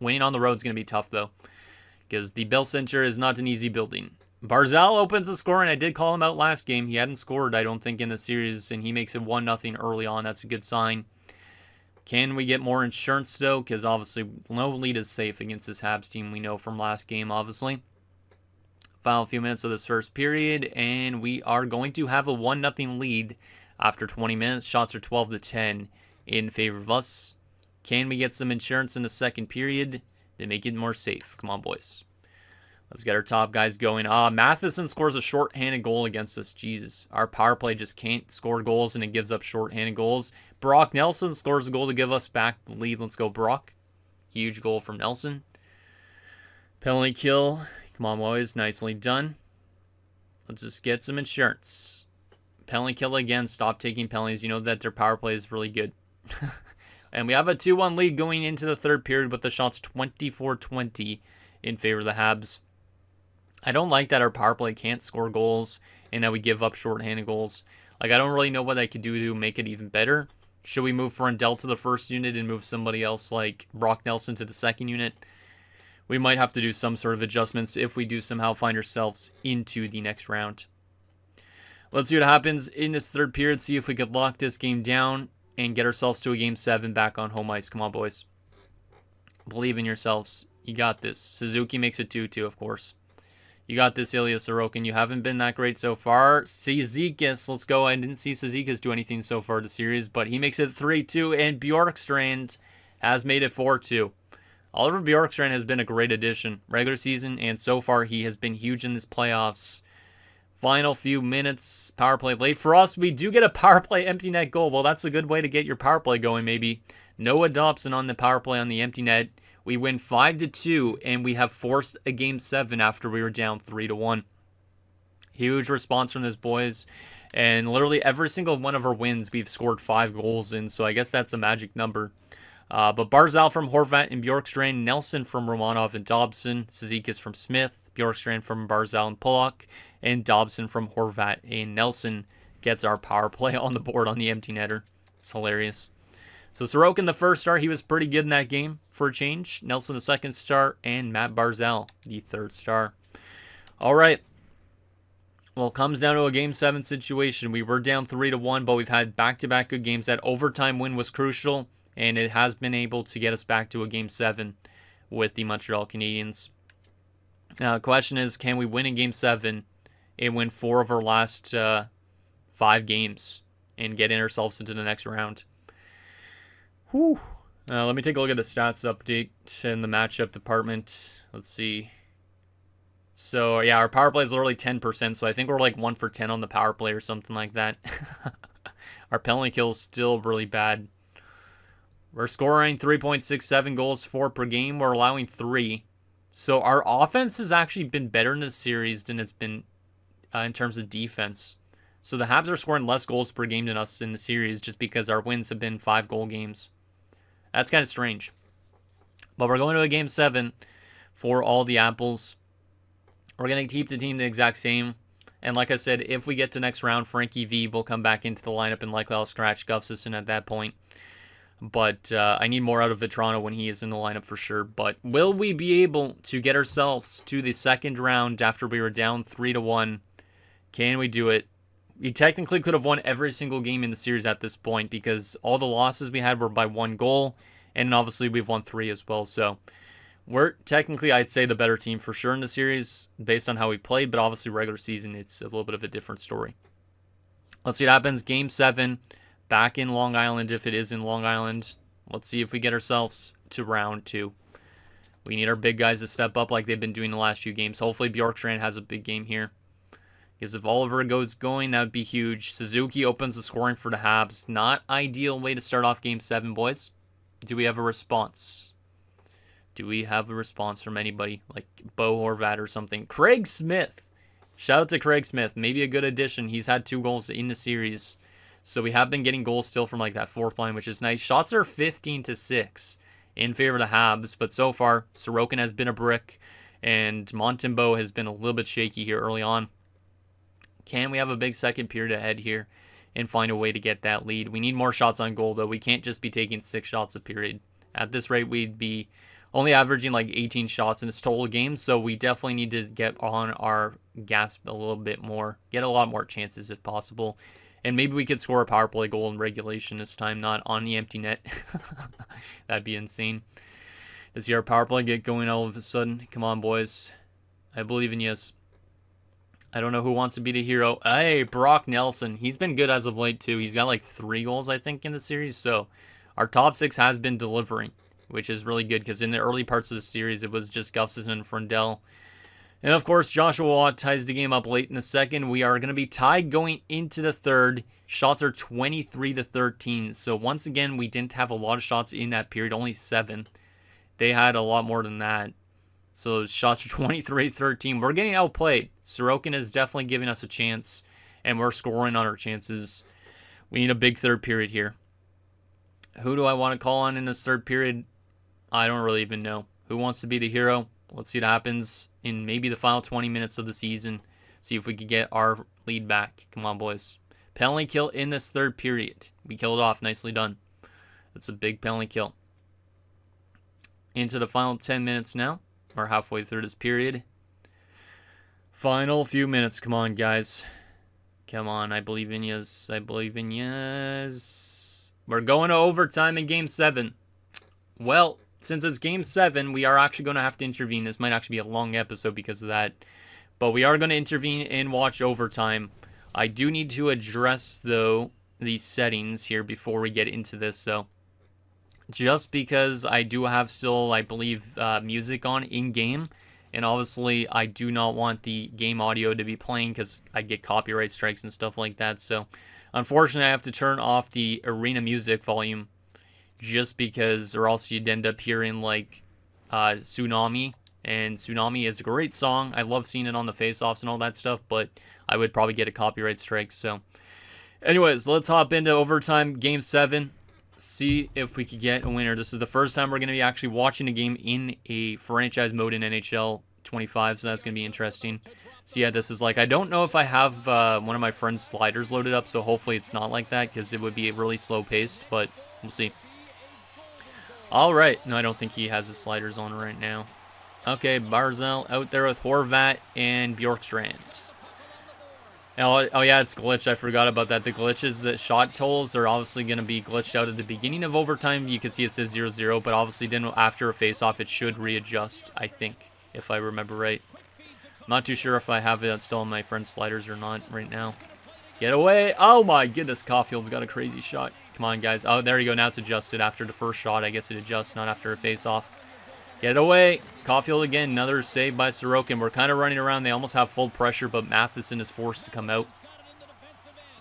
Winning on the road is going to be tough, though, because the Bell Center is not an easy building. Barzal opens the score, and I did call him out last game. He hadn't scored, I don't think, in the series, and he makes it 1-0 early on. That's a good sign. Can we get more insurance, though? Because obviously no lead is safe against this Habs team we know from last game, obviously. Final few minutes of this first period, and we are going to have a 1-0 lead after 20 minutes. Shots are 12-10 in favor of us. Can we get some insurance in the second period to make it more safe? Come on, boys. Let's get our top guys going. Matheson scores a shorthanded goal against us. Jesus. Our power play just can't score goals, and it gives up shorthanded goals. Brock Nelson scores a goal to give us back the lead. Let's go, Brock. Huge goal from Nelson. Penalty kill. Come on, boys. Nicely done. Let's just get some insurance. Penalty kill again. Stop taking penalties. You know that their power play is really good. And we have a 2-1 lead going into the third period with the shots 24-20 in favor of the Habs. I don't like that our power play can't score goals and that we give up shorthanded goals. Like, I don't really know what I could do to make it even better. Should we move Frondell to the first unit and move somebody else like Brock Nelson to the second unit? We might have to do some sort of adjustments if we do somehow find ourselves into the next round. Let's see what happens in this third period. See if we could lock this game down and get ourselves to a game 7 back on home ice. Come on, boys. Believe in yourselves. You got this. Suzuki makes it 2-2, of course. You got this, Ilya Sorokin. You haven't been that great so far. Cizikas, let's go. I didn't see Cizikas do anything so far this series, but he makes it 3-2, and Bjorkstrand has made it 4-2. Oliver Bjorkstrand has been a great addition, regular season, and so far he has been huge in this playoffs. Final few minutes, power play late. For us, we do get a power play empty net goal. Well, that's a good way to get your power play going, maybe. Noah Dobson on the power play on the empty net. We win 5-2, and we have forced a game 7 after we were down 3-1. Huge response from this, boys. And literally every single one of our wins, we've scored 5 goals in, so I guess that's a magic number. But Barzal from Horvat and Bjorkstrand, Nelson from Romanov and Dobson, Cizikas from Smith, Bjorkstrand from Barzal and Pollock, and Dobson from Horvat and Nelson gets our power play on the board on the empty netter. It's hilarious. So Sorokin, the first star, he was pretty good in that game for a change. Nelson, the second star, and Matt Barzal, the third star. All right. Well, it comes down to a Game 7 situation. We were down 3-1, but we've had back-to-back good games. That overtime win was crucial, and it has been able to get us back to a Game 7 with the Montreal Canadiens. Now, the question is, can we win in Game 7 and win 4 of our last 5 games and get ourselves into the next round? Whew. Let me take a look at the stats update in the matchup department. Let's see. So, yeah, our power play is literally 10%, so I think we're like 1 for 10 on the power play or something like that. Our penalty kill is still really bad. We're scoring 3.67 goals for per game. We're allowing 3. So our offense has actually been better in this series than it's been in terms of defense. So the Habs are scoring less goals per game than us in the series just because our wins have been 5-goal games. That's kind of strange. But we're going to a Game 7 for all the apples. We're going to keep the team the exact same. And like I said, if we get to next round, Frankie V will come back into the lineup, and likely I'll scratch Gustafsson at that point. But I need more out of Vetrano when he is in the lineup for sure. But will we be able to get ourselves to the second round after we were down 3-1? Can we do it? We technically could have won every single game in the series at this point because all the losses we had were by 1 goal. And obviously we've won 3 as well. So we're technically, I'd say, the better team for sure in the series based on how we played. But obviously regular season, it's a little bit of a different story. Let's see what happens. Game 7. Back in Long Island, if it is in Long Island. Let's see if we get ourselves to round 2. We need our big guys to step up like they've been doing the last few games. Hopefully Bjorkstrand has a big game here. Because if Oliver goes going, that would be huge. Suzuki opens the scoring for the Habs. Not ideal way to start off Game 7, boys. Do we have a response? Do we have a response from anybody? Like Bo Horvat or something. Craig Smith. Shout out to Craig Smith. Maybe a good addition. He's had 2 goals in the series. So we have been getting goals still from like that 4th line, which is nice. Shots are 15-6 in favor of the Habs. But so far, Sorokin has been a brick. And Montembeault has been a little bit shaky here early on. Can we have a big second period ahead here and find a way to get that lead? We need more shots on goal, though. We can't just be taking 6 shots a period. At this rate, we'd be only averaging like 18 shots in this total game. So we definitely need to get on our gas a little bit more. Get a lot more chances if possible. And maybe we could score a power play goal in regulation this time, not on the empty net. That'd be insane. To see our power play get going all of a sudden. Come on, boys. I believe in you. I don't know who wants to be the hero. Hey, Brock Nelson. He's been good as of late, too. He's got like 3 goals, I think, in the series. So our top 6 has been delivering, which is really good. Because in the early parts of the series, it was just Gustafsson and Frundell. And of course, Joshua Watt ties the game up late in the second. We are going to be tied going into the third. Shots are 23-13. So once again, we didn't have a lot of shots in that period. Only 7. They had a lot more than that. So shots are 23-13. We're getting outplayed. Sorokin is definitely giving us a chance. And we're scoring on our chances. We need a big third period here. Who do I want to call on in this third period? I don't really even know. Who wants to be the hero? Let's see what happens in maybe the final 20 minutes of the season. See if we can get our lead back. Come on, boys. Penalty kill in this third period. We killed it off. Nicely done. That's a big penalty kill. Into the final 10 minutes now. Or halfway through this period. Final few minutes. Come on, guys. Come on. I believe in yous. I believe in yous. We're going to overtime in Game 7. Well, since it's Game 7, we are actually going to have to intervene. This might actually be a long episode because of that. But we are going to intervene and watch overtime. I do need to address, though, the settings here before we get into this. So, just because I do have still, I believe, music on in-game. And obviously, I do not want the game audio to be playing because I get copyright strikes and stuff like that. So, unfortunately, I have to turn off the arena music volume. Just because, or else you'd end up hearing like Tsunami. And Tsunami is a great song. I love seeing it on the face-offs and all that stuff. But I would probably get a copyright strike. So, anyways, let's hop into overtime, Game 7. See if we could get a winner. This is the first time we're going to be actually watching a game in a franchise mode in NHL 25. So that's going to be interesting. So yeah, this is like, I don't know if I have one of my friend's sliders loaded up. So hopefully it's not like that because it would be really slow-paced. But we'll see. All right. No, I don't think he has his sliders on right now. Okay, Barzal out there with Horvat and Bjorkstrand. Oh yeah, it's glitched. I forgot about that. The glitches, the shot totals are obviously going to be glitched out at the beginning of overtime. You can see it says 0-0, but obviously then after a face-off, it should readjust, I think, if I remember right. I'm not too sure if I have it still on my friend's sliders or not right now. Get away. Oh my goodness, Caufield's got a crazy shot. Come on, guys. Oh, there you go. Now it's adjusted after the first shot. I guess it adjusts, not after a face-off. Get away. Caufield again. Another save by Sorokin. We're kind of running around. They almost have full pressure, but Matheson is forced to come out.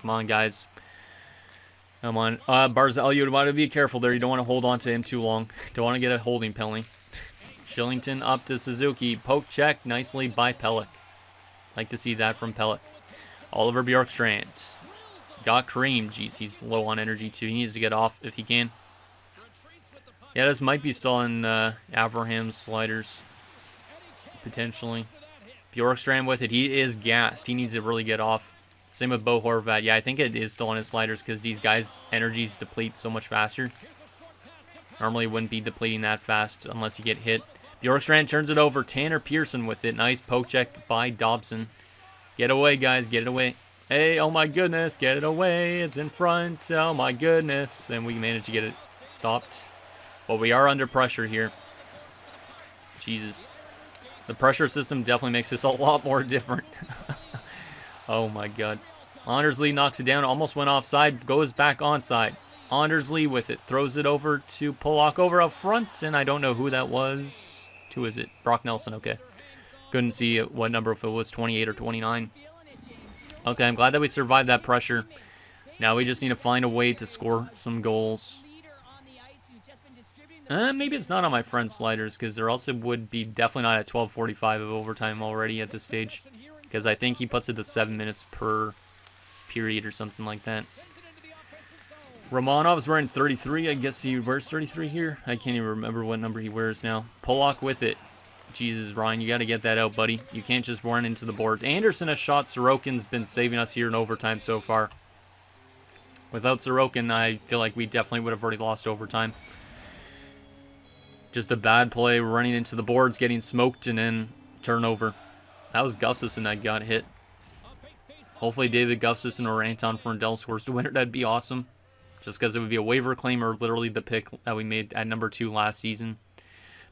Come on, guys. Come on. Barzal, you want to be careful there. You don't want to hold on to him too long. Don't want to get a holding penalty. Shillington up to Suzuki. Poke check nicely by Pelech. Like to see that from Pelech. Oliver Bjorkstrand. Got creamed. Jeez, he's low on energy too. He needs to get off if he can. Yeah, this might be still in Abraham's sliders. Potentially. Bjorkstrand with it. He is gassed. He needs to really get off. Same with Bo Horvat. Yeah, I think it is still on his sliders because these guys' energies deplete so much faster. Normally wouldn't be depleting that fast unless you get hit. Bjorkstrand turns it over. Tanner Pearson with it. Nice poke check by Dobson. Get away, guys. Get it away. Hey, oh my goodness. Get it away. It's in front. Oh my goodness. And we managed to get it stopped. But we are under pressure here. Jesus. The pressure system definitely makes this a lot more different. Oh my god. Andersley knocks it down. Almost went offside. Goes back onside. Andersley with it. Throws it over to Pollock over up front. And I don't know who that was. Who is it? Brock Nelson. Okay. Couldn't see what number, if it was 28 or 29. Okay, I'm glad that we survived that pressure. Now we just need to find a way to score some goals. Maybe it's not on my friend's sliders, because there also would be definitely not at 12:45 of overtime already at this stage. Because I think he puts it to 7 minutes per period or something like that. Romanov's wearing 33. I guess he wears 33 here. I can't even remember what number he wears now. Pollock with it. Jesus, Ryan, you got to get that out, buddy. You can't just run into the boards. Anderson has shot. Sorokin's been saving us here in overtime so far. Without Sorokin, I feel like we definitely would have already lost overtime. Just a bad play, running into the boards, getting smoked, and then turnover. That was Gustafsson that got hit. Hopefully David Gustafsson or Anton Ferndell scores to win it. That'd be awesome. Just because it would be a waiver claim or literally the pick that we made at number 2 last season.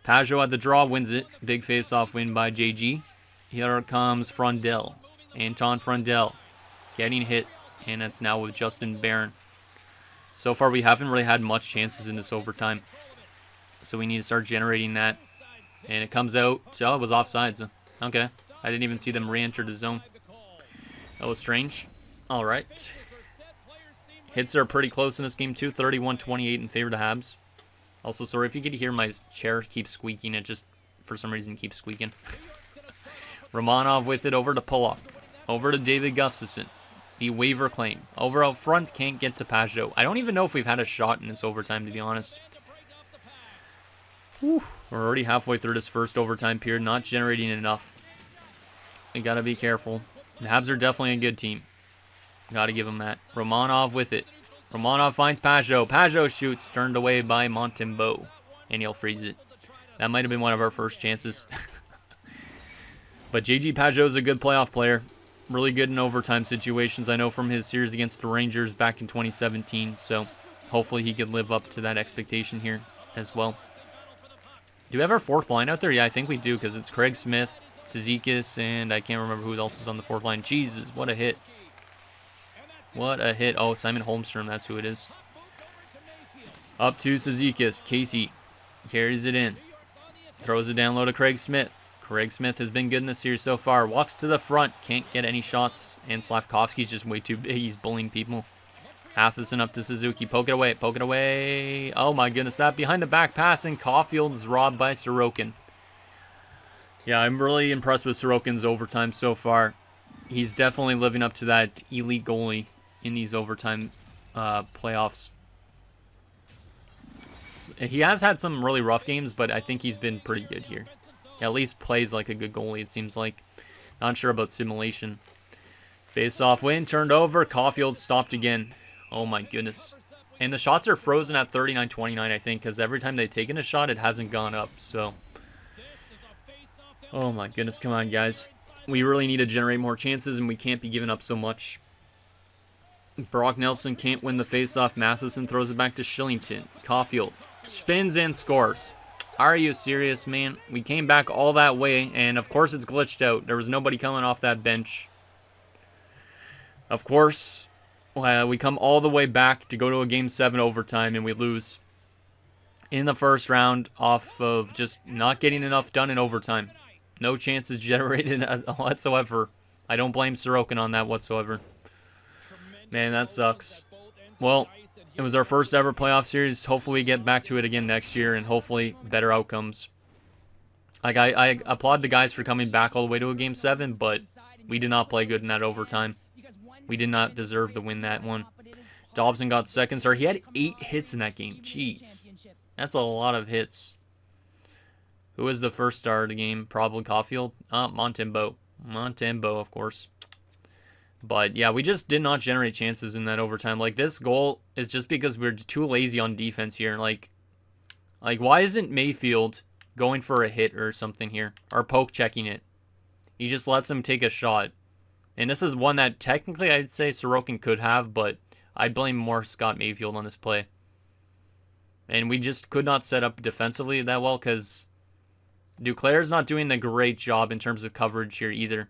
Pajot at the draw wins it. Big face-off win by JG. Here comes Frundell. Anton Frundell getting hit, and it's now with Justin Barron. So far, we haven't really had much chances in this overtime. So we need to start generating that. And it comes out. Oh, it was offsides. Okay. I didn't even see them re-enter the zone. That was strange. All right. Hits are pretty close in this game, too. 31-28 in favor of the Habs. Also, sorry if you could hear my chair keep squeaking. It just, for some reason, keeps squeaking. Romanov with it over to Pollock. Over to David Gustafsson. The waiver claim. Over out front, can't get to Pajot. I don't even know if we've had a shot in this overtime, to be honest. Whew. We're already halfway through this first overtime period, not generating enough. We gotta be careful. The Habs are definitely a good team. Gotta give them that. Romanov with it. Romanov finds Pajot. Pajot shoots, turned away by Montembeault. And he'll freeze it. That might have been one of our first chances. But JG Pajot is a good playoff player. Really good in overtime situations. I know from his series against the Rangers back in 2017. So hopefully he could live up to that expectation here as well. Do we have our fourth line out there? Yeah, I think we do, because it's Craig Smith, Cizikas, and I can't remember who else is on the fourth line. Jesus, what a hit. What a hit. Oh, Simon Holmstrom, that's who it is. Up to Cizikas. Casey carries it in. Throws it down low to Craig Smith. Craig Smith has been good in this series so far. Walks to the front. Can't get any shots. And Slavkovsky's just way too big. He's bullying people. Matheson up to Suzuki. Poke it away. Poke it away. Oh my goodness. That behind the back pass. And Caufield is robbed by Sorokin. Yeah, I'm really impressed with Sorokin's overtime so far. He's definitely living up to that elite goalie in these overtime playoffs. He has had some really rough games, but I think he's been pretty good here. He at least plays like a good goalie, it seems like. Not sure about simulation. Face-off win, turned over. Caufield stopped again. Oh my goodness. And the shots are frozen at 39-29, I think, because every time they've taken a shot, it hasn't gone up. So, oh my goodness, come on, guys. We really need to generate more chances, and we can't be giving up so much. Brock Nelson can't win the face-off. Matheson throws it back to Shillington. Caufield spins and scores. Are you serious, man? We came back all that way, and of course it's glitched out. There was nobody coming off that bench. Of course, we come all the way back to go to a Game 7 overtime, and we lose in the first round off of just not getting enough done in overtime. No chances generated whatsoever. I don't blame Sorokin on that whatsoever. Man, that sucks. Well, it was our first ever playoff series. Hopefully we get back to it again next year, and hopefully better outcomes. Like I applaud the guys for coming back all the way to a Game 7, but we did not play good in that overtime. We did not deserve to win that one. Dobson got second star. He had 8 hits in that game. Jeez. That's a lot of hits. Who was the first star of the game? Probably Caufield. Montembeault. Montembeault, of course. But yeah, we just did not generate chances in that overtime. Like, this goal is just because we're too lazy on defense here. Like why isn't Mayfield going for a hit or something here? Or poke checking it? He just lets him take a shot. And this is one that technically I'd say Sorokin could have, but I'd blame more Scott Mayfield on this play. And we just could not set up defensively that well because Duclair's not doing a great job in terms of coverage here either.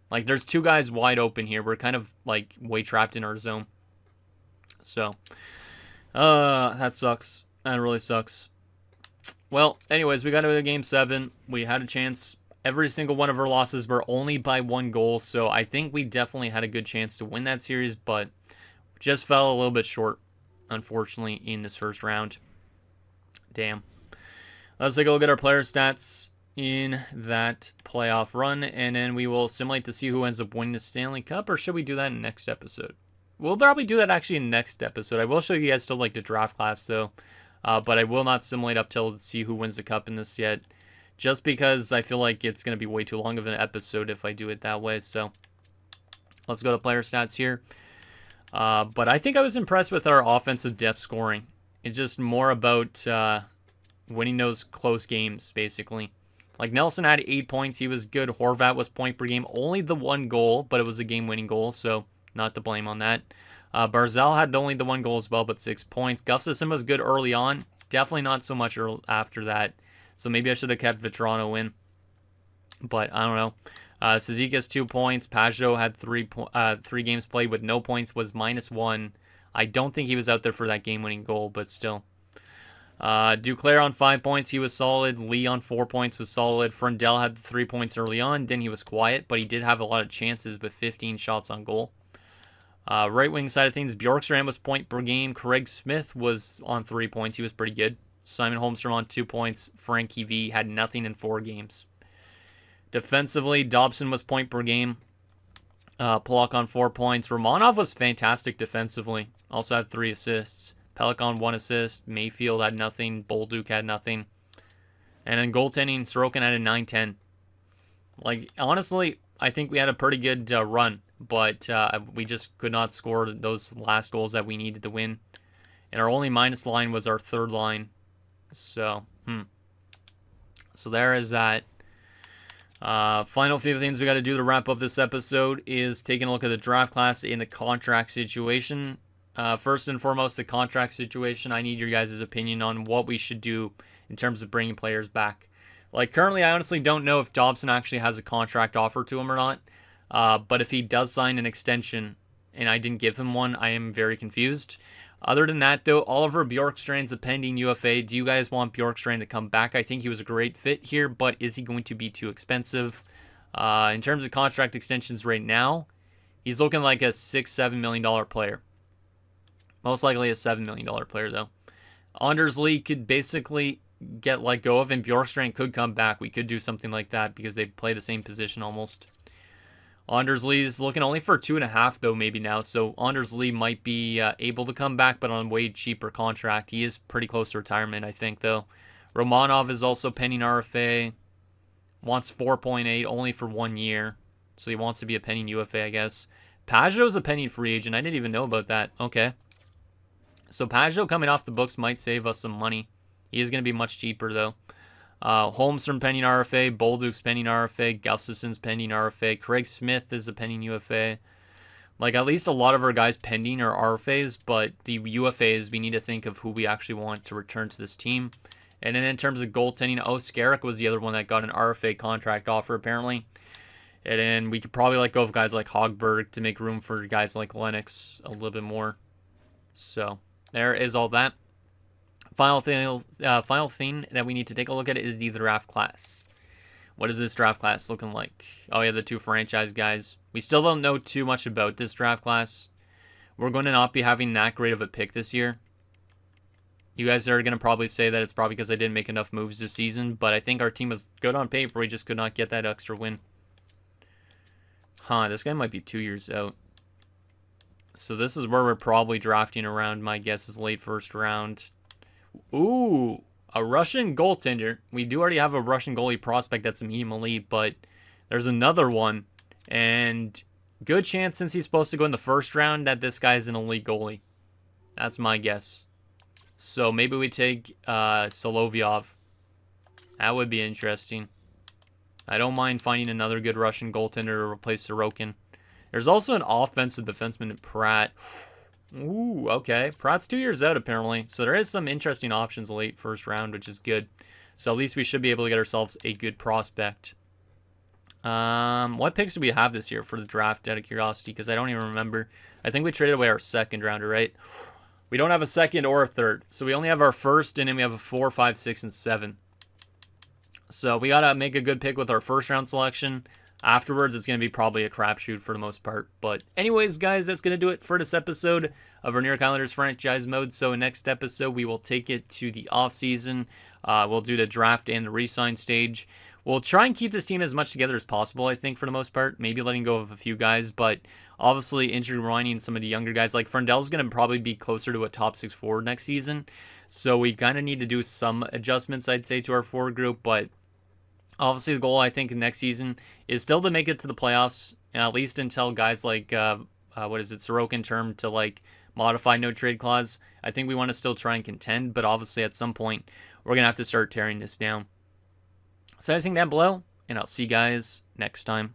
Like, there's two guys wide open here. We're kind of, like, way trapped in our zone. So, that sucks. That really sucks. Well, anyways, we got to Game 7. We had a chance. Every single one of our losses were only by 1 goal, so I think we definitely had a good chance to win that series, but just fell a little bit short, unfortunately, in this first round. Damn. Let's take a look at our player stats in that playoff run, and then we will simulate to see who ends up winning the Stanley Cup, or should we do that in the next episode? We'll probably do that actually in the next episode. I will show you guys still like the draft class though, but I will not simulate up till to see who wins the cup in this yet, just because I feel like it's going to be way too long of an episode if I do it that way. So let's go to player stats here. But I think I was impressed with our offensive depth scoring. It's just more about winning those close games, basically. Like, Nelson had 8 points. He was good. Horvat was point per game. Only the 1 goal, but it was a game-winning goal, so not to blame on that. Barzal had only the 1 goal as well, but 6 points. Gustafsson was good early on. Definitely not so much after that. So maybe I should have kept Vetrano in. But I don't know. Suzuki has 2 points. Pajot had 3 games played with no points, was -1. I don't think he was out there for that game-winning goal, but still. Duclair on 5 points, he was solid. Lee on 4 points was solid. Frundell had 3 points early on, then he was quiet, but he did have a lot of chances with 15 shots on goal. Right wing side of things, Bjorkstrand was point per game. Craig Smith was on 3 points, he was pretty good. Simon Holmstrom on 2 points. Frankie V had nothing in 4 games. Defensively, Dobson was point per game. Pollock on 4 points. Romanov was fantastic defensively, also had 3 assists. Pellick on 1 assist. Mayfield had nothing. Bolduc had nothing. And then goaltending, Sorokin had a 9-10. Like, honestly, I think we had a pretty good run, but we just could not score those last goals that we needed to win. And our only minus line was our third line. So, So there is that. Final few things we got to do to wrap up this episode is taking a look at the draft class and the contract situation. First and foremost, the contract situation. I need your guys' opinion on what we should do in terms of bringing players back. Like, currently, I honestly don't know if Dobson actually has a contract offer to him or not. But if he does sign an extension and I didn't give him one, I am very confused. Other than that, though, Oliver Bjorkstrand's a pending UFA. Do you guys want Bjorkstrand to come back? I think he was a great fit here, but is he going to be too expensive? In terms of contract extensions right now, he's looking like a $6-7 million player. Most likely a $7 million player, though. Anders Lee could basically get let go of, and Bjorkstrand could come back. We could do something like that because they play the same position almost. Anders Lee is looking only for 2.5, though, maybe now. So Anders Lee might be able to come back, but on a way cheaper contract. He is pretty close to retirement, I think, though. Romanov is also pending RFA. Wants 4.8 only for 1 year. So he wants to be a pending UFA, I guess. Pajot's a pending free agent. I didn't even know about that. Okay. So Pajot coming off the books might save us some money. He is going to be much cheaper, though. Holmstrom pending RFA. Bolduc's pending RFA. Gustafsson's pending RFA. Craig Smith is a pending UFA. Like, at least a lot of our guys pending are RFAs, but the UFAs, we need to think of who we actually want to return to this team. And then in terms of goaltending, Skarek was the other one that got an RFA contract offer, apparently. And then we could probably let go of guys like Hogberg to make room for guys like Lennox a little bit more. So there is all that. Final thing that we need to take a look at is the draft class. What is this draft class looking like? Oh yeah, the 2 franchise guys. We still don't know too much about this draft class. We're going to not be having that great of a pick this year. You guys are going to probably say that it's probably because I didn't make enough moves this season, but I think our team was good on paper. We just could not get that extra win. This guy might be 2 years out. So this is where we're probably drafting around. My guess is late first round. Ooh, a Russian goaltender. We do already have a Russian goalie prospect that's a medium elite, but There's another one. And good chance, since he's supposed to go in the first round, that this guy's an elite goalie. That's my guess. So maybe we take Solovyov. That would be interesting. I don't mind finding another good Russian goaltender to replace Sorokin. There's also an offensive defenseman in Pratt. Ooh, okay. Pratt's 2 years out, apparently. So there is some interesting options late first round, which is good. So at least we should be able to get ourselves a good prospect. What picks do we have this year for the draft, out of curiosity? Because I don't even remember. I think we traded away our second rounder, right? We don't have a second or a third. So we only have our first, and then we have a 4, 5, 6, and 7. So we got to make a good pick with our first round selection. Afterwards, it's going to be probably a crapshoot for the most part. But anyways, guys, that's going to do it for this episode of our New York Islanders franchise mode. So next episode, we will take it to the offseason. We'll do the draft and the re-sign stage. We'll try and keep this team as much together as possible, I think, for the most part. Maybe letting go of a few guys, but obviously intertwining some of the younger guys. Like Ferndell's going to probably be closer to a top 6 forward next season. So we kind of need to do some adjustments, I'd say, to our forward group. But obviously the goal, I think, next season is still to make it to the playoffs, at least until guys like, Sorokin term to, like, modify no trade clause. I think we want to still try and contend, but obviously at some point we're going to have to start tearing this down. So anything down below, and I'll see you guys next time.